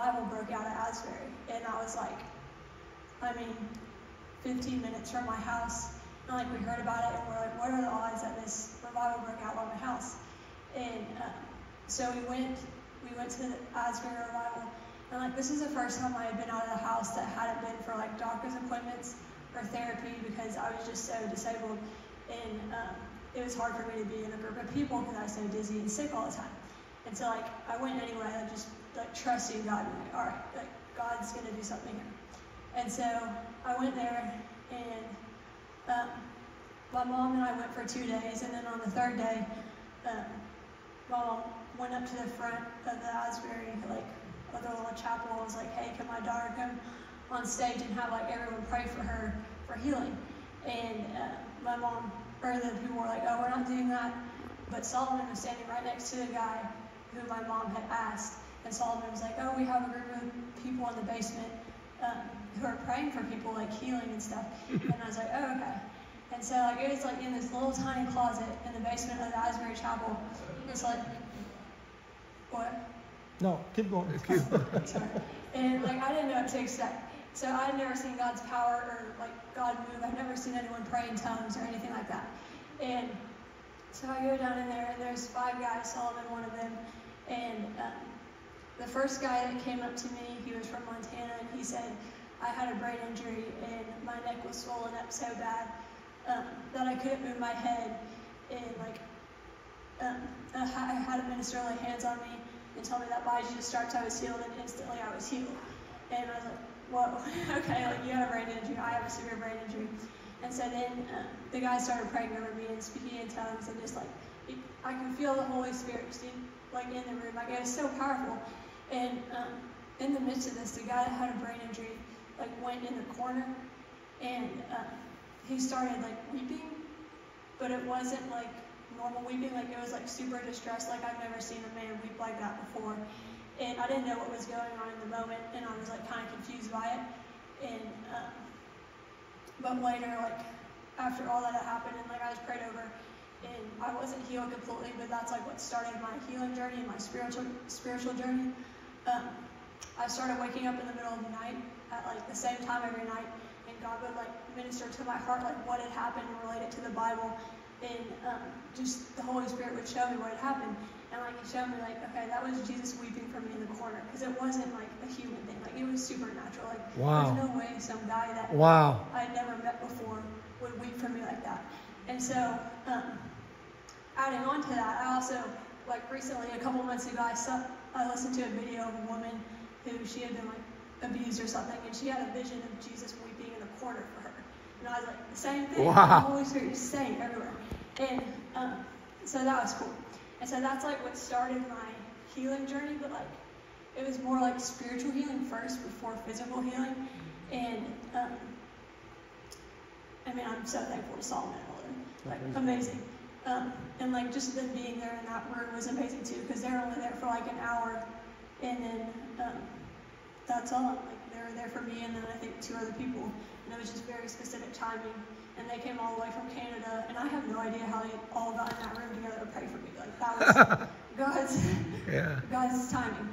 revival broke out at Asbury. And I was like, 15 minutes from my house. And like we heard about it, and we're like, what are the odds that this revival broke out by my house? And so we went to the Asbury revival. And like this is the first time I had been out of the house that hadn't been for like doctor's appointments or therapy, because I was just so disabled. And it was hard for me to be in a group of people because I was so dizzy and sick all the time. And so like I went anyway, like just like trusting God, and like, all right, like God's gonna do something here. And so I went there, and my mom and I went for 2 days, and then on the third day, my mom went up to the front of the Asbury, like of the little chapel, and was like, hey, can my daughter come on stage and have like everyone pray for her for healing? And my mom, or the people were like, oh, we're not doing that. But Solomon was standing right next to the guy who my mom had asked. And Solomon was like, oh, we have a group of people in the basement who are praying for people, like healing and stuff. And I was like, oh, okay. And so like it was like in this little tiny closet in the basement of the Asbury Chapel. It's like, what? No, keep going. Sorry. And like I didn't know what to expect. So I had never seen God's power or like God move. I've never seen anyone pray in tongues or anything like that. And so I go down in there, and there's 5 guys, Solomon one of them. And the first guy that came up to me, he was from Montana, and he said, I had a brain injury and my neck was swollen up so bad that I couldn't move my head. And like I had a minister lay hands on me and tell me that by Jesus' stripes I was healed, and instantly I was healed. And I was like, whoa, okay, like you have a brain injury, I have a severe brain injury. And so then the guy started praying over me and speaking in tongues, and just like, I could feel the Holy Spirit just like in the room, like it was so powerful. And in the midst of this, the guy that had a brain injury like went in the corner, and he started like weeping, but it wasn't like normal weeping, like it was like super distressed, like I've never seen a man weep like that before. And I didn't know what was going on in the moment, and I was like kind of confused by it. And but later, like after all that had happened, and like I was prayed over, and I wasn't healed completely, but that's like what started my healing journey and my spiritual journey. I started waking up in the middle of the night at like the same time every night, and God would like minister to my heart like what had happened and relate it to the Bible, and just the Holy Spirit would show me what had happened. And like he showed me like, okay, that was Jesus weeping for me in the corner, because it wasn't like a human thing, like it was supernatural. Like wow. There's no way some guy that wow. I had never met before would weep for me like that. And so adding on to that, I also like recently, a couple months ago, I listened to a video of a woman who she had been like abused or something, and she had a vision of Jesus weeping in a corner for her. And I was like, the same thing. Wow. The Holy Spirit is saying everywhere. And so that was cool. And so that's like what started my healing journey, but like it was more like spiritual healing first before physical healing. And I'm so thankful to Solomon and all them. Like amazing. And like just them being there in that room was amazing too, because they were only there for like an hour, and then that's all. Like they were there for me, and then I think 2 other people, and it was just very specific timing. And they came all the way from Canada, and I have no idea how they all got in that room together to pray for me. Like that was God's timing.